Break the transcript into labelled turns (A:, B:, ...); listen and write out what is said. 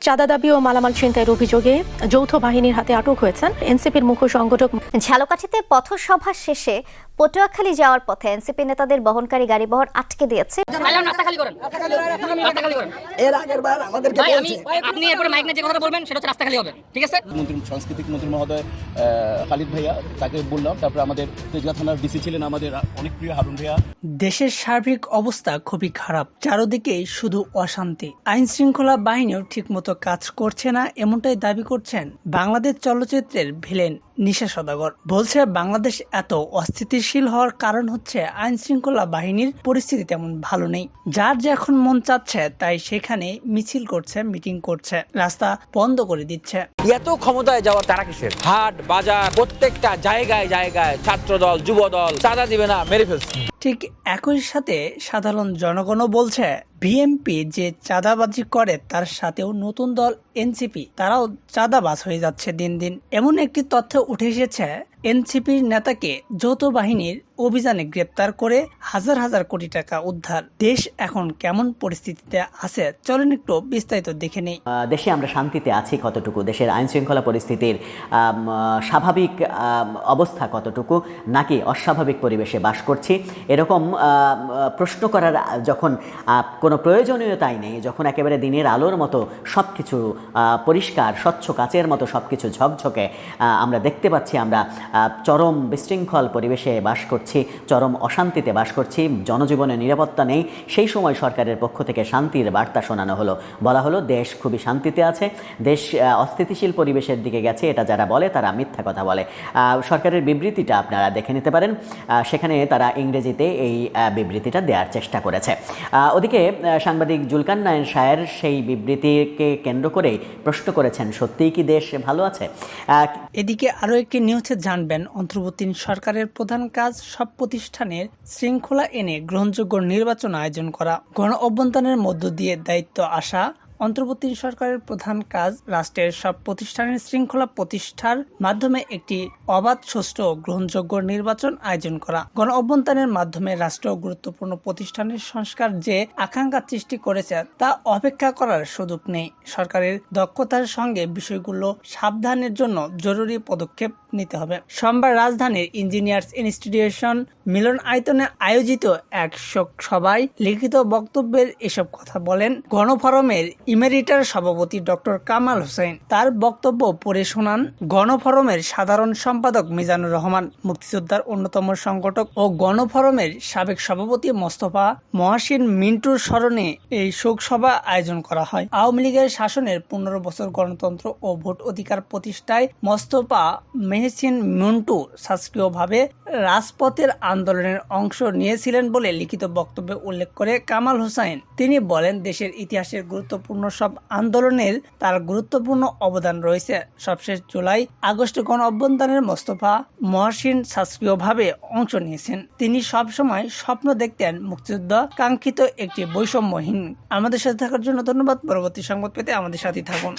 A: চাঁদা দাবি ও মালামাল ছিনতাইয়ের অভিযোগে যৌথ বাহিনীর হাতে আটক হয়েছেন এনসিপির মুখ্য সংগঠক।
B: ঝালকাঠিতে পথসভা শেষে পটুয়াখালী যাওয়ার পথে এনসিপি নেতাদের বহনকারী গাড়িবহর আটকে দিয়েছে।
C: এর আগের বার আমাদেরকে বলছে
D: আপনি এরপরে মাইক নিয়ে যে কথা বলবেন সেটা হচ্ছে রাস্তা খালি হবে, ঠিক আছে?
E: সাংস্কৃতিক মন্ত্রী মহোদয় খালিদ ভাইয়া, তাকে বললাম। তারপরে আমাদের তেজগাঁ থানার ডিসি ছিলেন আমাদের অনেক প্রিয় হারুন ভাইয়া।
F: দেশের সার্বিক অবস্থা খুবই খারাপ, চারদিকেই শুধু অশান্তি, আইন শৃঙ্খলা বাহিনীও ঠিকমতো কাজ করছে না, এমনটাই দাবি করছেন বাংলাদেশ চলচ্চিত্রের ভিলেন নিশা সওদাগর। বলছে বাংলাদেশ এত অস্থিতিশীল হওয়ার কারণ হচ্ছে আইন শৃঙ্খলা বাহিনীর পরিস্থিতি তেমন ভালো নেই। যার যখন মন চাচ্ছে তাই সেখানে মিছিল করছে, মিটিং করছে, রাস্তা বন্ধ করে দিচ্ছে।
G: এত ক্ষমতায় যাওয়ার তারা কিসের? হাট বাজার প্রত্যেকটা জায়গায় জায়গায় ছাত্রদল যুবদল চাঁদা দিবে না, মেরে ফেলছে।
F: ঠিক একই সাথে সাধারণ জনগণও বলছে বিএনপি যে চাঁদাবাজি করে তার সাথেও নতুন দল এনসিপি তারাও চাঁদাবাজ হয়ে যাচ্ছে দিন দিন। এমন একটি তথ্য উঠে এসেছে, এনসিপির নেতাকে যৌথ বাহিনীর অভিযানে গ্রেপ্তার করে হাজার হাজার কোটি টাকা উদ্ধার। দেশ এখন কেমন পরিস্থিতিতে আছে চলেন একটু বিস্তারিত দেখে নেই।
H: দেশে আমরা শান্তিতে আছি কতটুকু, দেশের আইন শৃঙ্খলা পরিস্থিতির স্বাভাবিক অবস্থা কতটুকু, নাকি অস্বাভাবিক পরিবেশে বাস করছি, এরকম প্রশ্ন করার যখন কোনো প্রয়োজনীয়তাই নেই, যখন একেবারে দিনের আলোর মতো সব কিছু পরিষ্কার স্বচ্ছ কাচের মতো সব কিছু ঝকঝকে আমরা দেখতে পাচ্ছি, আমরা চরম বিশৃঙ্খল পরিবেশে বাস করছি, চরম অশান্তিতে বাস করছি, জনজীবনে নিরাপত্তা নেই, সেই সময় সরকারের পক্ষ থেকে শান্তির বার্তা শোনানো হলো। বলা হলো দেশ খুবই শান্তিতে আছে, দেশ অস্থিতিশীল পরিবেশের দিকে গেছে। এটা যারা বলে তারা মিথ্যা কথা বলে। সরকারের বিবৃতিটা আপনারা দেখে নিতে পারেন, সেখানে তারা ইংরেজিতে এই বিবৃতিটা দেওয়ার চেষ্টা করেছে। ওদিকে সাংবাদিক জুলকান নায়েন শায়ের সেই বিবৃতিকে কেন্দ্র করে প্রশ্ন করেছেন, সত্যিই কি দেশ ভালো আছে?
F: এদিকে আরও একটি নিউজে জানবেন, অন্তর্বর্তী সরকারের প্রধান কাজ সব প্রতিষ্ঠানের শৃঙ্খলা এনে গ্রহণযোগ্য নির্বাচন আয়োজন করা। গণ অভ্যুত্থানের মধ্য দিয়ে দায়িত্ব আসা অন্তর্বর্তী সরকারের প্রধান কাজ রাষ্ট্রের সব প্রতিষ্ঠানের শৃঙ্খলা প্রতিষ্ঠার মাধ্যমে একটি অবাধ, সুষ্ঠু ও গ্রহণযোগ্য নির্বাচন আয়োজন করা। গণ অভ্যুত্থানের মাধ্যমে রাষ্ট্র গুরুত্বপূর্ণ প্রতিষ্ঠানের সংস্কার যে আকাঙ্ক্ষা সৃষ্টি করেছে তা অপেক্ষা করার সুযোগ নেই। সরকারের দক্ষতার সঙ্গে বিষয়গুলো সাবধানের জন্য জরুরি পদক্ষেপ নিতে হবে। সোমবার রাজধানীর ইঞ্জিনিয়ার্স ইনস্টিটিউশন মিলন আয়তনে আয়োজিত এক শোক সভায় লিখিত বক্তব্যের এসব কথা বলেন গণফোরামের ইমেরিটার সভাপতি ডক্টর কামাল হোসেন। তার বক্তব্য পড়ে শোনান গণফোরামের সাধারণ সম্পাদক মিজানুর রহমান। মুক্তিযোদ্ধার অন্যতম সংগঠক ও গণফোরামের সাবেক সভাপতি মোস্তফা মহসিন মিন্টুর স্মরণে এই শোক সভা আয়োজন করা হয়। আওয়ামী লীগের শাসনের 15 বছর গণতন্ত্র ও ভোট অধিকার প্রতিষ্ঠায় মোস্তফা মহসিন মিন্টু সক্রিয়ভাবে রাজপথের আন্দোলনের অংশ নিয়েছিলেন বলে লিখিত বক্তব্যে উল্লেখ করে কামাল হোসেন তিনি বলেন, দেশের ইতিহাসের গুরুত্বপূর্ণ সব আন্দোলনের তার গুরুত্বপূর্ণ অবদান রয়েছে। সবশেষ জুলাই আগস্ট গণ অভ্যুত্থানের মোস্তফা মহসিন সক্রিয়ভাবে অংশ নিয়েছেন। তিনি সবসময় স্বপ্ন দেখতেন মুক্তিযুদ্ধ কাঙ্ক্ষিত একটি বৈষম্যহীন। আমাদের সাথে থাকার জন্য ধন্যবাদ। পরবর্তী সংবাদ পেতে আমাদের সাথে থাকুন।